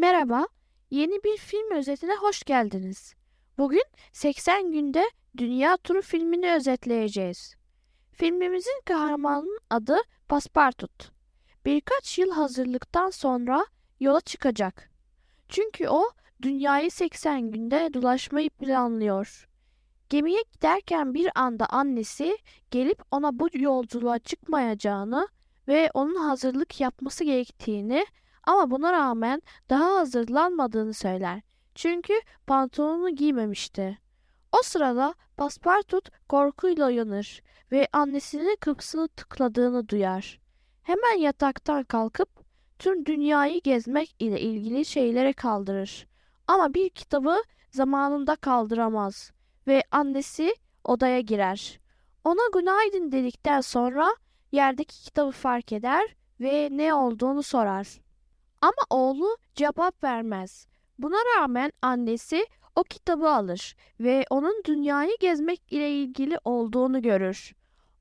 Merhaba, yeni bir film özetine hoş geldiniz. Bugün 80 günde Dünya Turu filmini özetleyeceğiz. Filmimizin kahramanının adı Paspartut. Birkaç yıl hazırlıktan sonra yola çıkacak. Çünkü o dünyayı 80 günde dolaşmayı planlıyor. Gemiye giderken bir anda annesi gelip ona bu yolculuğa çıkmayacağını ve onun hazırlık yapması gerektiğini ama buna rağmen daha hazırlanmadığını söyler. Çünkü pantolonunu giymemişti. O sırada Paspartut korkuyla uyanır ve annesinin kapısını tıkladığını duyar. Hemen yataktan kalkıp tüm dünyayı gezmek ile ilgili şeylere kaldırır. Ama bir kitabı zamanında kaldıramaz ve annesi odaya girer. Ona günaydın dedikten sonra yerdeki kitabı fark eder ve ne olduğunu sorar. Ama oğlu cevap vermez. Buna rağmen annesi o kitabı alır ve onun dünyayı gezmek ile ilgili olduğunu görür.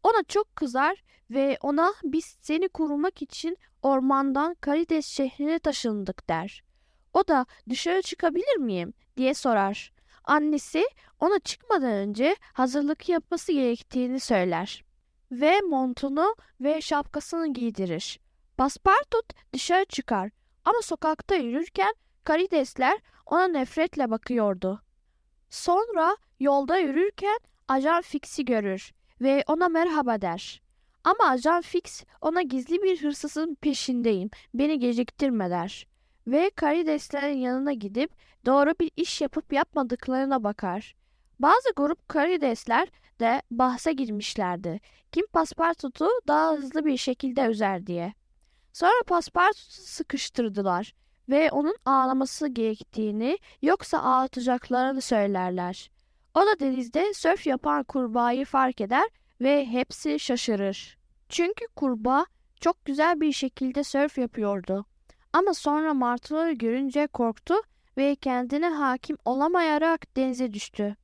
Ona çok kızar ve ona biz seni korumak için ormandan Karides şehrine taşındık der. O da dışarı çıkabilir miyim diye sorar. Annesi ona çıkmadan önce hazırlık yapması gerektiğini söyler ve montunu ve şapkasını giydirir. Paspartout dışarı çıkar ama sokakta yürürken karidesler ona nefretle bakıyordu. Sonra yolda yürürken Ajan Fix'i görür ve ona merhaba der. Ama Ajan Fix ona gizli bir hırsızın peşindeyim, beni geciktirme der. Ve karideslerin yanına gidip doğru bir iş yapıp yapmadıklarına bakar. Bazı grup karidesler de bahse girmişlerdi. Kim Paspartout'u daha hızlı bir şekilde üzer diye. Sonra Paspartout'u sıkıştırdılar ve onun ağlaması gerektiğini yoksa ağlatacaklarını söylerler. O da denizde sörf yapan kurbağayı fark eder ve hepsi şaşırır. Çünkü kurbağa çok güzel bir şekilde sörf yapıyordu. Ama sonra martıları görünce korktu ve kendine hakim olamayarak denize düştü.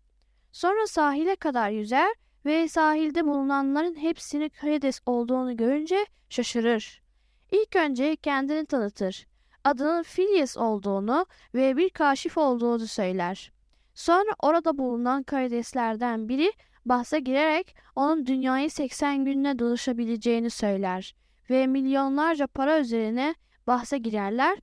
Sonra sahile kadar yüzer ve sahilde bulunanların hepsinin karides olduğunu görünce şaşırır. İlk önce kendini tanıtır. Adının Phileas olduğunu ve bir kaşif olduğunu söyler. Sonra orada bulunan karideslerden biri bahse girerek onun dünyayı 80 günde dolaşabileceğini söyler ve milyonlarca para üzerine bahse girerler.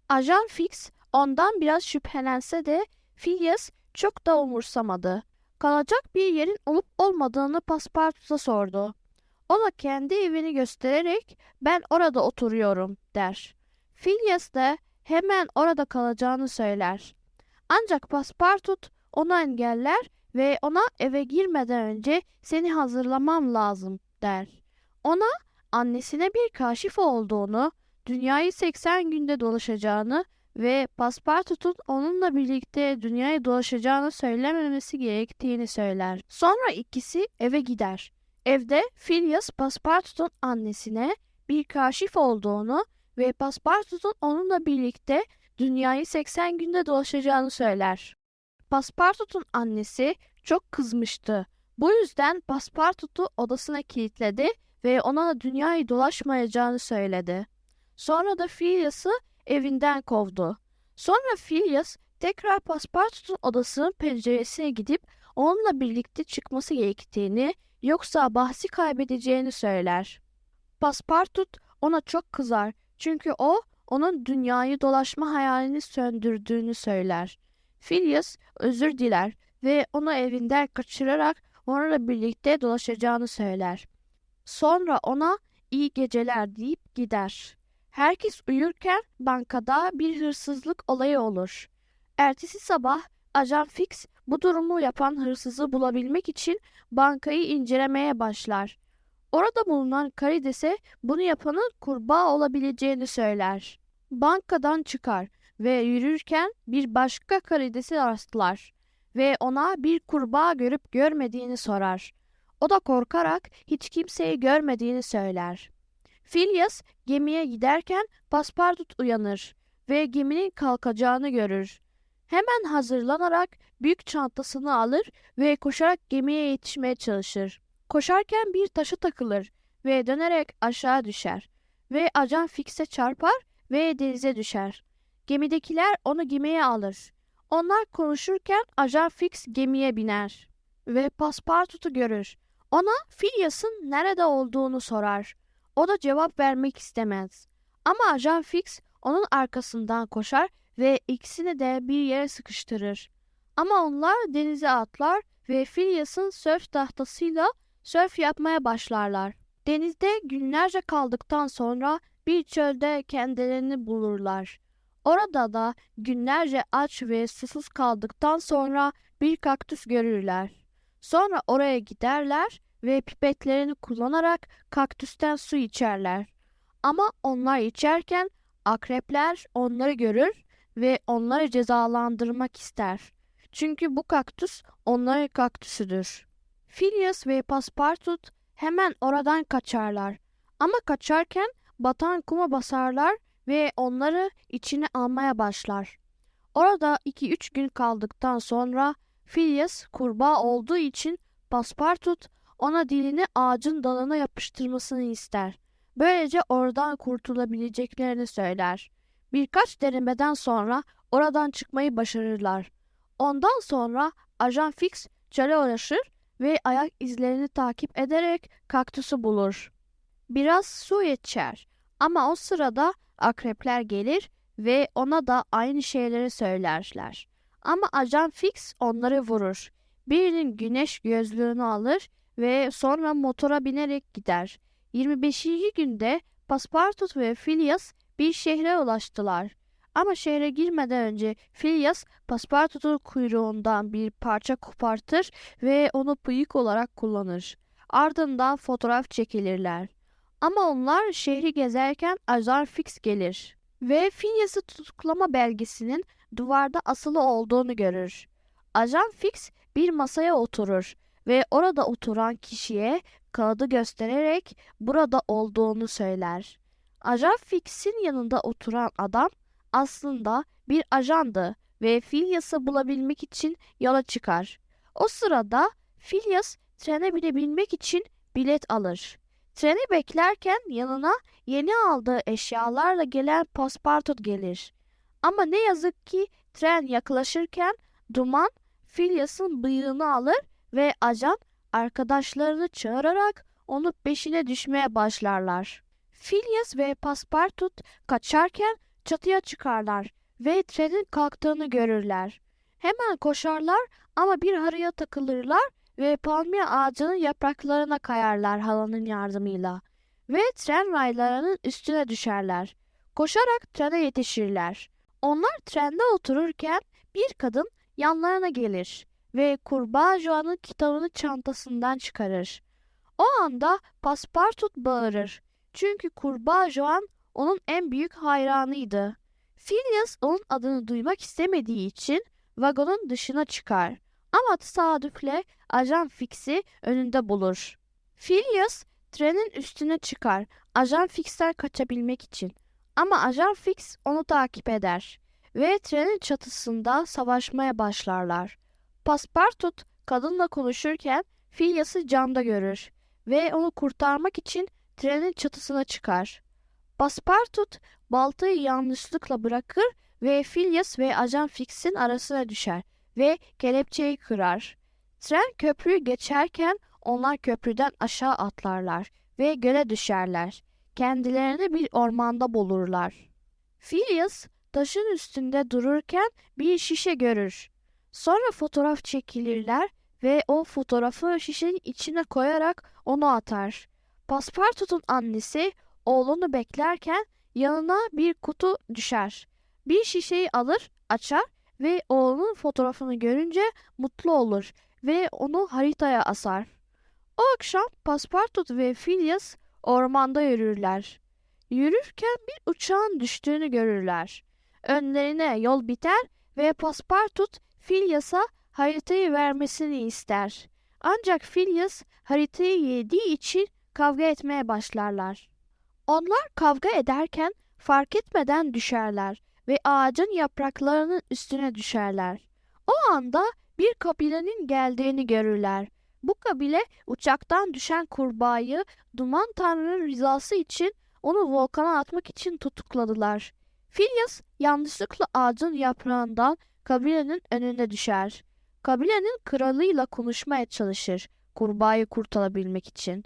Ajan Fix ondan biraz şüphelense de Phileas çok da umursamadı. Kalacak bir yerin olup olmadığını Paspartu'ya sordu. O da kendi evini göstererek ben orada oturuyorum der. Phileas de hemen orada kalacağını söyler. Ancak Paspartut onu engeller ve ona eve girmeden önce seni hazırlamam lazım der. Ona annesine bir kaşif olduğunu, dünyayı 80 günde dolaşacağını ve Paspartut'un onunla birlikte dünyayı dolaşacağını söylememesi gerektiğini söyler. Sonra ikisi eve gider. Evde Phileas Paspartut'un annesine bir kaşif olduğunu ve Paspartut'un onunla birlikte dünyayı 80 günde dolaşacağını söyler. Paspartut'un annesi çok kızmıştı. Bu yüzden Paspartut'u odasına kilitledi ve ona dünyayı dolaşmayacağını söyledi. Sonra da Phileas'ı evinden kovdu. Sonra Phileas tekrar Paspartut'un odasının penceresine gidip onunla birlikte çıkması gerektiğini yoksa bahsi kaybedeceğini söyler. Paspartut ona çok kızar çünkü o onun dünyayı dolaşma hayalini söndürdüğünü söyler. Phileas özür diler ve onu evinden kaçırarak onunla birlikte dolaşacağını söyler. Sonra ona iyi geceler deyip gider. Herkes uyurken bankada bir hırsızlık olayı olur. Ertesi sabah Ajan Fix bu durumu yapan hırsızı bulabilmek için bankayı incelemeye başlar. Orada bulunan karidese bunu yapanın kurbağa olabileceğini söyler. Bankadan çıkar ve yürürken bir başka karidesi rastlar ve ona bir kurbağa görüp görmediğini sorar. O da korkarak hiç kimseyi görmediğini söyler. Phileas gemiye giderken Paspartut uyanır ve geminin kalkacağını görür. Hemen hazırlanarak büyük çantasını alır ve koşarak gemiye yetişmeye çalışır. Koşarken bir taşa takılır ve dönerek aşağı düşer ve Ajan Fix'e çarpar ve denize düşer. Gemidekiler onu gemiye alır. Onlar konuşurken Ajan Fix gemiye biner ve Paspartutu görür. Ona Phileas'ın nerede olduğunu sorar. O da cevap vermek istemez. Ama Ajan Fix onun arkasından koşar ve ikisini de bir yere sıkıştırır. Ama onlar denize atlar ve Phileas'ın sörf tahtasıyla sörf yapmaya başlarlar. Denizde günlerce kaldıktan sonra bir çölde kendilerini bulurlar. Orada da günlerce aç ve susuz kaldıktan sonra bir kaktüs görürler. Sonra oraya giderler ve pipetlerini kullanarak kaktüsten su içerler. Ama onlar içerken akrepler onları görür ve onları cezalandırmak ister. Çünkü bu kaktüs onların kaktüsüdür. Phileas ve Paspartout hemen oradan kaçarlar. Ama kaçarken batan kuma basarlar ve onları içine almaya başlar. Orada 2-3 gün kaldıktan sonra Phileas kurbağa olduğu için Paspartout ona dilini ağacın dalına yapıştırmasını ister. Böylece oradan kurtulabileceklerini söyler. Birkaç denemeden sonra oradan çıkmayı başarırlar. Ondan sonra Ajan Fix çöle ulaşır ve ayak izlerini takip ederek kaktüsü bulur. Biraz su içer ama o sırada akrepler gelir ve ona da aynı şeyleri söylerler. Ama Ajan Fix onları vurur. Birinin güneş gözlüğünü alır ve sonra motora binerek gider. 25. günde Paspartout ve Phileas bir şehre ulaştılar. Ama şehre girmeden önce Phileas Paspartout'un kuyruğundan bir parça kopartır ve onu bıyık olarak kullanır. Ardından fotoğraf çekilirler. Ama onlar şehri gezerken Ajan Fix gelir ve Phileas'ı tutuklama belgesinin duvarda asılı olduğunu görür. Ajan Fix bir masaya oturur ve orada oturan kişiye kağıdı göstererek burada olduğunu söyler. Ajan Fix'in yanında oturan adam aslında bir ajandı ve Phileas'ı bulabilmek için yola çıkar. O sırada Phileas trene binebilmek için bilet alır. Treni beklerken yanına yeni aldığı eşyalarla gelen Paspartout gelir. Ama ne yazık ki tren yaklaşırken duman Phileas'ın bıyığını alır ve ajan arkadaşlarını çağırarak onun peşine düşmeye başlarlar. Phileas ve Paspartout kaçarken çatıya çıkarlar ve trenin kalktığını görürler. Hemen koşarlar ama bir haraya takılırlar ve palmiye ağacının yapraklarına kayarlar halanın yardımıyla ve tren raylarının üstüne düşerler. Koşarak trene yetişirler. Onlar trende otururken bir kadın yanlarına gelir ve kurbağa Joan'ın kitabını çantasından çıkarır. O anda Paspartout bağırır. Çünkü kurbağa Joan onun en büyük hayranıydı. Phileas onun adını duymak istemediği için vagonun dışına çıkar. Ama tesadüfle Ajan Fix'i önünde bulur. Phileas trenin üstüne çıkar Ajan Fix'ten kaçabilmek için. Ama Ajan Fix onu takip eder ve trenin çatısında savaşmaya başlarlar. Paspartout kadınla konuşurken Phileas'ı camda görür ve onu kurtarmak için trenin çatısına çıkar. Paspartout baltayı yanlışlıkla bırakır ve Phileas ve Ajan Fix'in arasına düşer ve kelepçeyi kırar. Tren köprüyü geçerken onlar köprüden aşağı atlarlar ve göle düşerler. Kendilerini bir ormanda bulurlar. Phileas taşın üstünde dururken bir şişe görür. Sonra fotoğraf çekilirler ve o fotoğrafı şişenin içine koyarak onu atar. Paspartout'un annesi oğlunu beklerken yanına bir kutu düşer. Bir şişeyi alır, açar ve oğlunun fotoğrafını görünce mutlu olur ve onu haritaya asar. O akşam Paspartout ve Phileas ormanda yürürler. Yürürken bir uçağın düştüğünü görürler. Önlerine yol biter ve Paspartout Phileas'a haritayı vermesini ister. Ancak Phileas haritayı yediği için kavga etmeye başlarlar. Onlar kavga ederken fark etmeden düşerler ve ağacın yapraklarının üstüne düşerler. O anda bir kabilenin geldiğini görürler. Bu kabile uçaktan düşen kurbağayı Duman Tanrı'nın rızası için onu volkana atmak için tutukladılar. Phileas yanlışlıkla ağacın yaprağından kabilenin önüne düşer. Kabilenin kralıyla konuşmaya çalışır kurbağayı kurtarabilmek için.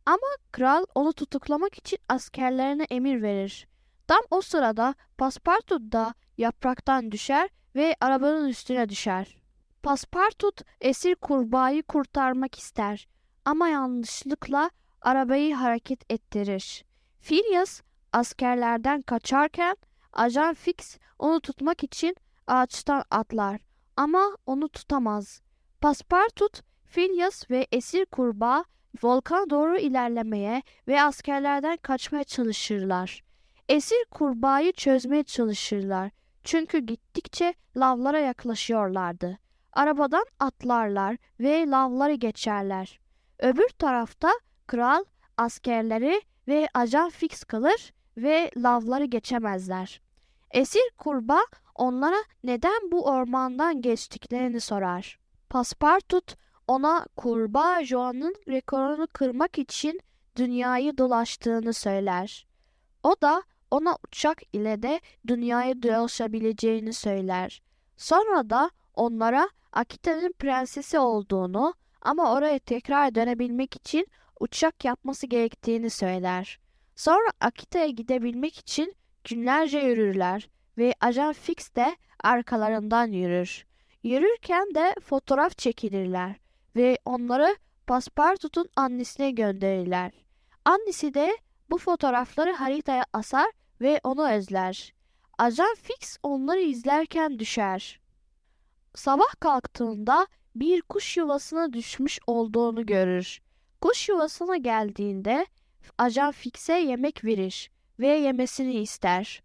Ama kral onu tutuklamak için askerlerine emir verir. Tam o sırada Paspartout da yapraktan düşer ve arabanın üstüne düşer. Paspartout esir kurbağayı kurtarmak ister ama yanlışlıkla arabayı hareket ettirir. Phileas askerlerden kaçarken Ajan Fix onu tutmak için ağaçtan atlar ama onu tutamaz. Paspartout, Phileas ve esir kurbağa volkana doğru ilerlemeye ve askerlerden kaçmaya çalışırlar. Esir kurbağayı çözmeye çalışırlar çünkü gittikçe lavlara yaklaşıyorlardı. Arabadan atlarlar ve lavları geçerler. Öbür tarafta kral, askerleri ve Ajan Fix kalır ve lavları geçemezler. Esir kurbağa onlara neden bu ormandan geçtiklerini sorar. Paspartout ona kurbağa Joan'ın rekorunu kırmak için dünyayı dolaştığını söyler. O da ona uçak ile de dünyayı dolaşabileceğini söyler. Sonra da onlara Akita'nın prensesi olduğunu ama oraya tekrar dönebilmek için uçak yapması gerektiğini söyler. Sonra Akita'ya gidebilmek için günlerce yürürler ve Ajan Fix de arkalarından yürür. Yürürken de fotoğraf çekilirler ve onları Paspartout'un annesine gönderirler. Annesi de bu fotoğrafları haritaya asar ve onu özler. Ajan Fix onları izlerken düşer. Sabah kalktığında bir kuş yuvasına düşmüş olduğunu görür. Kuş yuvasına geldiğinde Ajan Fix'e yemek verir ve yemesini ister.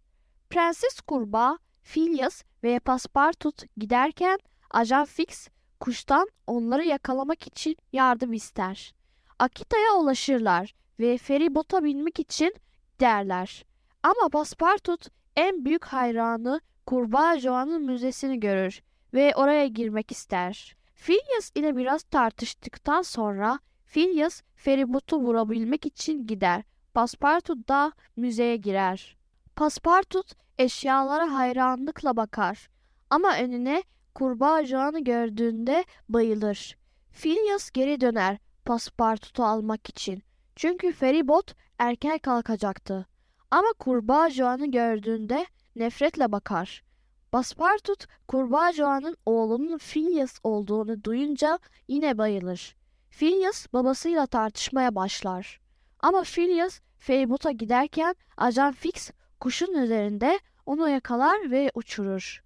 Prenses Kurbağa, Phileas ve Paspartout giderken Ajan Fix kuştan onları yakalamak için yardım ister. Akita'ya ulaşırlar ve feribota binmek için giderler. Ama Paspartout en büyük hayranı Kurbağa Joan'ın müzesini görür ve oraya girmek ister. Phileas ile biraz tartıştıktan sonra Phileas feribotu vurabilmek için gider. Paspartout da müzeye girer. Paspartout eşyalara hayranlıkla bakar ama önüne kurbağa Joan'ı gördüğünde bayılır. Phileas geri döner Paspartout'u almak için. Çünkü feribot erken kalkacaktı. Ama kurbağa Joan'ı gördüğünde nefretle bakar. Paspartout kurbağa Joan'ın oğlunun Phileas olduğunu duyunca yine bayılır. Phileas babasıyla tartışmaya başlar. Ama Phileas feribota giderken Ajan Fix kuşun üzerinde onu yakalar ve uçurur.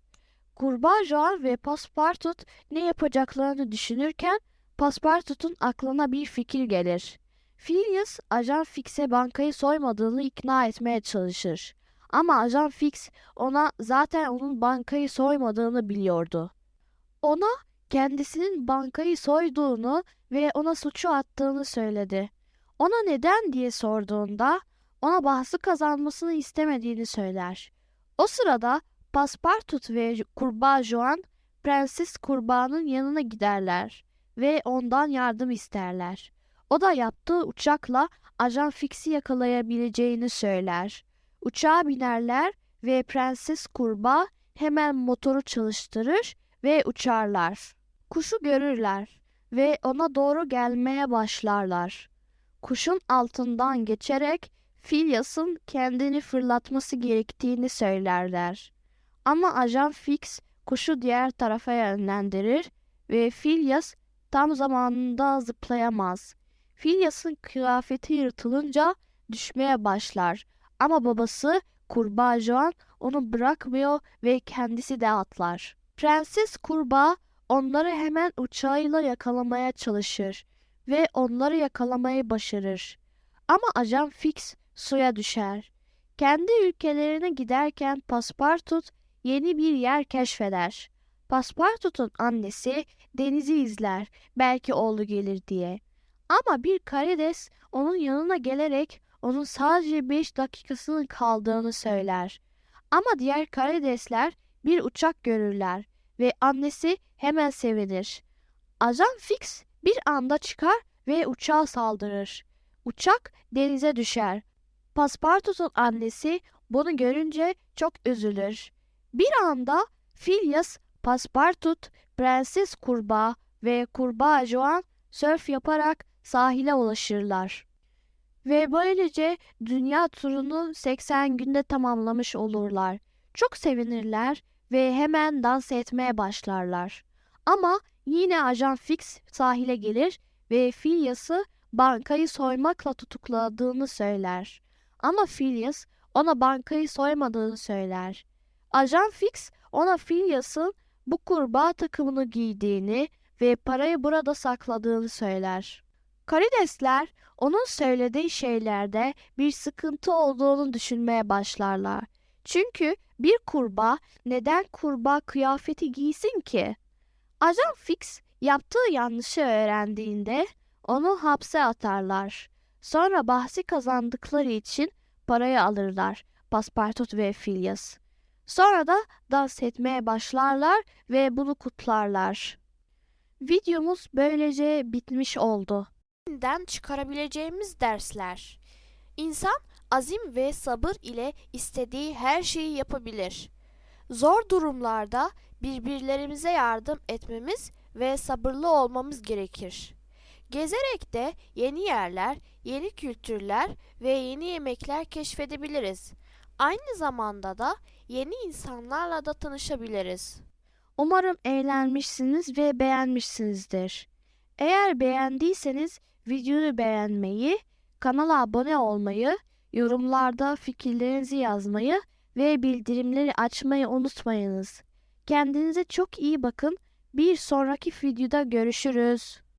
Kurbağa Joan ve Paspartout ne yapacaklarını düşünürken Paspartout'un aklına bir fikir gelir. Phileas, Ajan Fix'e bankayı soymadığını ikna etmeye çalışır. Ama Ajan Fix ona zaten onun bankayı soymadığını biliyordu. Ona kendisinin bankayı soyduğunu ve ona suçu attığını söyledi. Ona neden diye sorduğunda ona bahsi kazanmasını istemediğini söyler. O sırada Paspartout ve kurbağa Joan Prenses Kurbağa'nın yanına giderler ve ondan yardım isterler. O da yaptığı uçakla Ajan Fix'i yakalayabileceğini söyler. Uçağa binerler ve Prenses Kurbağa hemen motoru çalıştırır ve uçarlar. Kuşu görürler ve ona doğru gelmeye başlarlar. Kuşun altından geçerek Phileas'ın kendini fırlatması gerektiğini söylerler. Ama Ajan Fix kuşu diğer tarafa yönlendirir ve Phileas tam zamanında zıplayamaz. Phileas'ın kıyafeti yırtılınca düşmeye başlar. Ama babası Kurbağa Joan onu bırakmıyor ve kendisi de atlar. Prenses Kurbağa onları hemen uçağıyla yakalamaya çalışır ve onları yakalamayı başarır. Ama Ajan Fix suya düşer. Kendi ülkelerine giderken Paspartout yeni bir yer keşfeder. Paspartout'un annesi denizi izler, belki oğlu gelir diye. Ama bir karides onun yanına gelerek onun sadece 5 dakikasının kaldığını söyler. Ama diğer karidesler bir uçak görürler ve annesi hemen sevinir. Ajan Fix bir anda çıkar ve uçağa saldırır. Uçak denize düşer. Paspartout'un annesi bunu görünce çok üzülür. Bir anda Phileas, Paspartut, Prenses Kurbağa ve Kurbağa Joan sörf yaparak sahile ulaşırlar. Ve böylece dünya turunu 80 günde tamamlamış olurlar. Çok sevinirler ve hemen dans etmeye başlarlar. Ama yine Ajan Fix sahile gelir ve Phileas'ı bankayı soymakla tutukladığını söyler. Ama Phileas ona bankayı soymadığını söyler. Ajan Fix ona Phileas'ın bu kurbağa takımını giydiğini ve parayı burada sakladığını söyler. Karidesler onun söylediği şeylerde bir sıkıntı olduğunu düşünmeye başlarlar. Çünkü bir kurbağa neden kurbağa kıyafeti giysin ki? Ajan Fix yaptığı yanlışı öğrendiğinde onu hapse atarlar. Sonra bahsi kazandıkları için parayı alırlar Paspartout ve Phileas. Sonra da dans etmeye başlarlar ve bunu kutlarlar. Videomuz böylece bitmiş oldu. Den çıkarabileceğimiz dersler. İnsan azim ve sabır ile istediği her şeyi yapabilir. Zor durumlarda birbirlerimize yardım etmemiz ve sabırlı olmamız gerekir. Gezerek de yeni yerler, yeni kültürler ve yeni yemekler keşfedebiliriz. Aynı zamanda da yeni insanlarla da tanışabiliriz. Umarım eğlenmişsiniz ve beğenmişsinizdir. Eğer beğendiyseniz videoyu beğenmeyi, kanala abone olmayı, yorumlarda fikirlerinizi yazmayı ve bildirimleri açmayı unutmayınız. Kendinize çok iyi bakın. Bir sonraki videoda görüşürüz.